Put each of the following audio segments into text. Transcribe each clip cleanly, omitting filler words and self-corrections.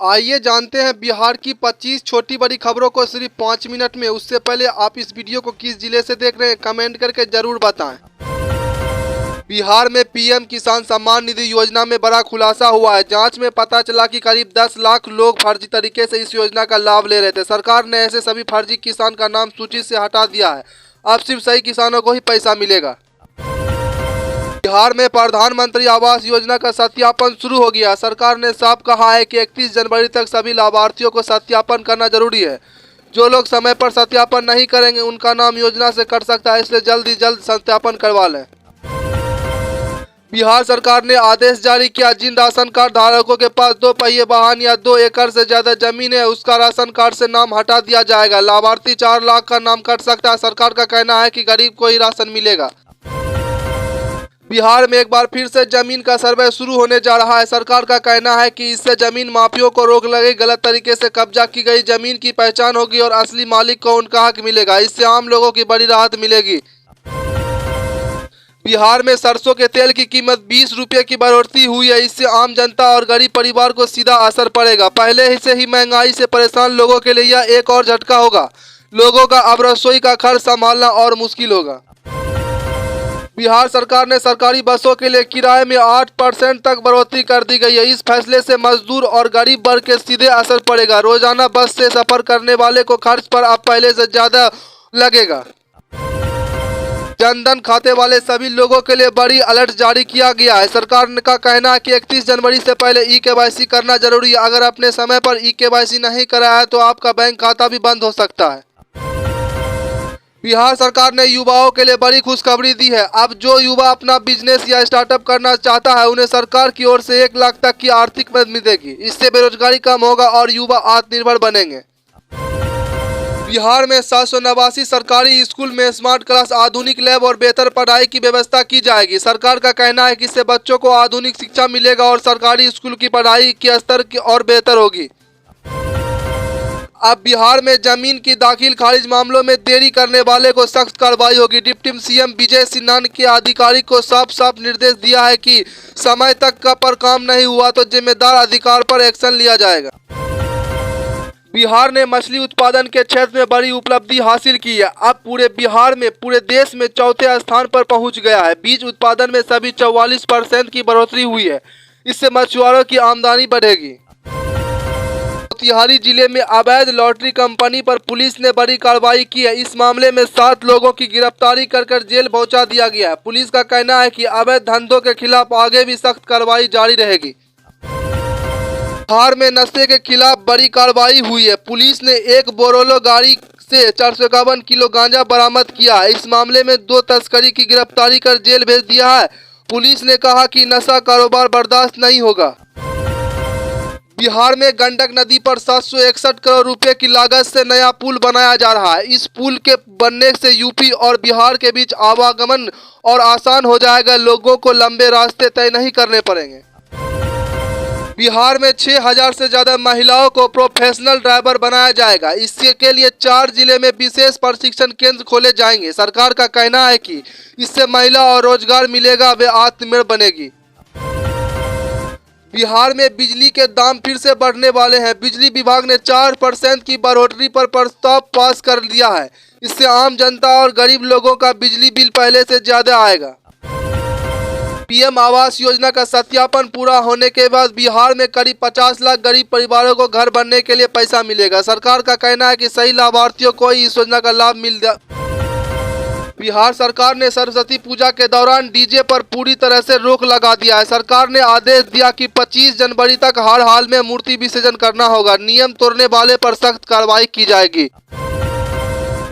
आइए जानते हैं बिहार की 25 छोटी बड़ी खबरों को सिर्फ 5 मिनट में। उससे पहले आप इस वीडियो को किस जिले से देख रहे हैं कमेंट करके जरूर बताएं। बिहार में पीएम किसान सम्मान निधि योजना में बड़ा खुलासा हुआ है। जांच में पता चला कि करीब 10 लाख लोग फर्जी तरीके से इस योजना का लाभ ले रहे थे। सरकार ने ऐसे सभी फर्जी किसान का नाम सूची से हटा दिया है। अब सिर्फ सही किसानों को ही पैसा मिलेगा। बिहार में प्रधानमंत्री आवास योजना का सत्यापन शुरू हो गया। सरकार ने साफ कहा है कि 31 जनवरी तक सभी लाभार्थियों को सत्यापन करना जरूरी है। जो लोग समय पर सत्यापन नहीं करेंगे उनका नाम योजना से कट सकता है, इसलिए जल्द ही जल्द सत्यापन करवा लें। बिहार सरकार ने आदेश जारी किया, जिन राशन कार्ड धारकों के पास 2 पहिए वाहन या 2 एकड़ से ज्यादा जमीन है उसका राशन कार्ड से नाम हटा दिया जाएगा। लाभार्थी 4 लाख का नाम कट सकता है। सरकार का कहना है कि गरीब को ही राशन मिलेगा। बिहार में एक बार फिर से जमीन का सर्वे शुरू होने जा रहा है। सरकार का कहना है कि इससे जमीन माफियों को रोक लगेगी। गलत तरीके से कब्जा की गई जमीन की पहचान होगी और असली मालिक को उनका हक मिलेगा। इससे आम लोगों की बड़ी राहत मिलेगी। बिहार में सरसों के तेल की कीमत 20 रुपये की बढ़ोतरी हुई है। इससे आम जनता और गरीब परिवार को सीधा असर पड़ेगा। पहले से ही महंगाई से परेशान लोगों के लिए यह एक और झटका होगा। लोगों का अब रसोई का खर्च संभालना और मुश्किल होगा। बिहार सरकार ने सरकारी बसों के लिए किराए में 8% तक बढ़ोतरी कर दी गई है। इस फैसले से मजदूर और गरीब वर्ग के सीधे असर पड़ेगा। रोजाना बस से सफर करने वाले को खर्च पर अब पहले से ज्यादा लगेगा। जनधन खाते वाले सभी लोगों के लिए बड़ी अलर्ट जारी किया गया है। सरकार का कहना है कि 31 जनवरी से पहले ई-केवाईसी करना जरूरी है। अगर अपने समय पर ई-केवाईसी नहीं कराया है तो आपका बैंक खाता भी बंद हो सकता है। बिहार सरकार ने युवाओं के लिए बड़ी खुशखबरी दी है। अब जो युवा अपना बिजनेस या स्टार्टअप करना चाहता है उन्हें सरकार की ओर से 1 लाख तक की आर्थिक मदद मिलेगी। इससे बेरोजगारी कम होगा और युवा आत्मनिर्भर बनेंगे। बिहार में 789 सरकारी स्कूल में स्मार्ट क्लास, आधुनिक लैब और बेहतर पढ़ाई की व्यवस्था की जाएगी। सरकार का कहना है कि इससे बच्चों को आधुनिक शिक्षा मिलेगा और सरकारी स्कूल की पढ़ाई के स्तर की और बेहतर होगी। अब बिहार में जमीन की दाखिल खारिज मामलों में देरी करने वाले को सख्त कार्रवाई होगी। डिप्टी सीएम विजय सिन्हा के अधिकारी को साफ साफ निर्देश दिया है कि समय तक पर काम नहीं हुआ तो जिम्मेदार अधिकारी पर एक्शन लिया जाएगा। बिहार ने मछली उत्पादन के क्षेत्र में बड़ी उपलब्धि हासिल की है। अब पूरे बिहार में पूरे देश में चौथे स्थान पर पहुंच गया है। बीज उत्पादन में सभी 44% की बढ़ोतरी हुई है। इससे मछुआरों की आमदनी बढ़ेगी। मोतिहारी जिले में अवैध लॉटरी कंपनी पर पुलिस ने बड़ी कार्रवाई की है। इस मामले में 7 लोगों की गिरफ्तारी कर जेल पहुंचा दिया गया है। पुलिस का कहना है कि अवैध धंधों के खिलाफ आगे भी सख्त कार्रवाई जारी रहेगी। बिहार में नशे के खिलाफ बड़ी कार्रवाई हुई है। पुलिस ने एक बोलेरो गाड़ी से 451 किलो गांजा बरामद किया है। इस मामले में 2 तस्करी की गिरफ्तारी कर जेल भेज दिया है। पुलिस ने कहा कि नशा कारोबार बर्दाश्त नहीं होगा। बिहार में गंडक नदी पर 761 करोड़ रुपए की लागत से नया पुल बनाया जा रहा है। इस पुल के बनने से यूपी और बिहार के बीच आवागमन और आसान हो जाएगा। लोगों को लंबे रास्ते तय नहीं करने पड़ेंगे। बिहार में 6000 से ज्यादा महिलाओं को प्रोफेशनल ड्राइवर बनाया जाएगा। इसके लिए 4 जिले में विशेष प्रशिक्षण केंद्र खोले जाएंगे। सरकार का कहना है कि इससे महिला और रोजगार मिलेगा, वे आत्मनिर्भर बनेगी। बिहार में बिजली के दाम फिर से बढ़ने वाले हैं। बिजली विभाग ने 4% की बढ़ोतरी पर प्रस्ताव पास कर दिया है। इससे आम जनता और गरीब लोगों का बिजली बिल पहले से ज्यादा आएगा। पीएम आवास योजना का सत्यापन पूरा होने के बाद बिहार में करीब 50 लाख गरीब परिवारों को घर बनने के लिए पैसा मिलेगा। सरकार का कहना है कि सही लाभार्थियों को ही इस योजना का लाभ मिल जाए। बिहार सरकार ने सरस्वती पूजा के दौरान डीजे पर पूरी तरह से रोक लगा दिया है। सरकार ने आदेश दिया कि 25 जनवरी तक हर हाल में मूर्ति विसर्जन करना होगा। नियम तोड़ने वाले पर सख्त कार्रवाई की जाएगी।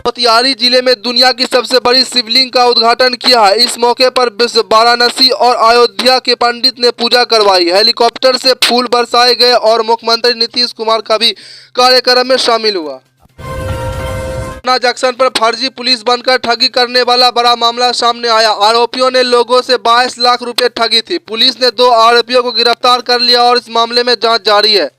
मोतिहारी जिले में दुनिया की सबसे बड़ी शिवलिंग का उद्घाटन किया है। इस मौके पर वाराणसी और अयोध्या के पंडित ने पूजा करवाई। हेलीकॉप्टर से फूल बरसाए गए और मुख्यमंत्री नीतीश कुमार का भी कार्यक्रम में शामिल हुआ। जंक्शन पर फर्जी पुलिस बनकर ठगी करने वाला बड़ा मामला सामने आया। आरोपियों ने लोगों से 22 लाख रुपए ठगी थी। पुलिस ने 2 आरोपियों को गिरफ्तार कर लिया और इस मामले में जांच जारी है।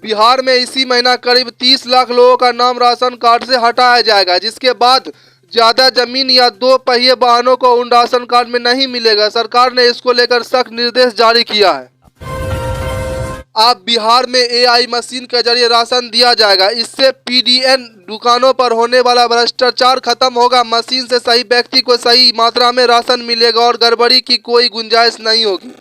बिहार में इसी महीना करीब 30 लाख लोगों का नाम राशन कार्ड से हटाया जाएगा, जिसके बाद ज्यादा जमीन या 2 पहिए वाहनों को उन राशन कार्ड में नहीं मिलेगा। सरकार ने इसको लेकर सख्त निर्देश जारी किया है। अब बिहार में एआई मशीन के जरिए राशन दिया जाएगा। इससे पीडीएन दुकानों पर होने वाला भ्रष्टाचार खत्म होगा। मशीन से सही व्यक्ति को सही मात्रा में राशन मिलेगा और गड़बड़ी की कोई गुंजाइश नहीं होगी।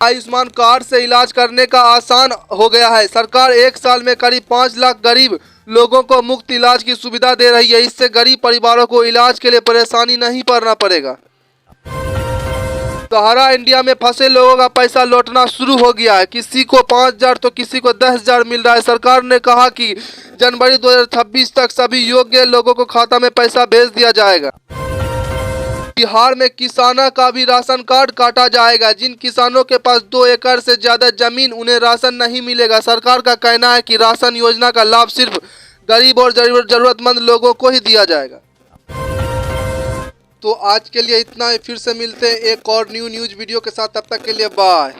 आयुष्मान कार्ड से इलाज करने का आसान हो गया है। सरकार 1 साल में करीब 5 लाख गरीब लोगों को मुफ्त इलाज की सुविधा दे रही है। इससे गरीब परिवारों को इलाज के लिए परेशानी नहीं पड़ना पड़ेगा। सहारा इंडिया में फंसे लोगों का पैसा लौटना शुरू हो गया है। किसी को 5,000 तो किसी को 10,000 मिल रहा है। सरकार ने कहा कि जनवरी 2026 तक सभी योग्य लोगों को खाता में पैसा भेज दिया जाएगा। बिहार में किसानों का भी राशन कार्ड काटा जाएगा। जिन किसानों के पास 2 एकड़ से ज्यादा जमीन, उन्हें राशन नहीं मिलेगा। सरकार का कहना है कि राशन योजना का लाभ सिर्फ गरीब और जरूरतमंद लोगों को ही दिया जाएगा। तो आज के लिए इतना ही। फिर से मिलते हैं एक और न्यूज़ वीडियो के साथ। तब तक के लिए बाय।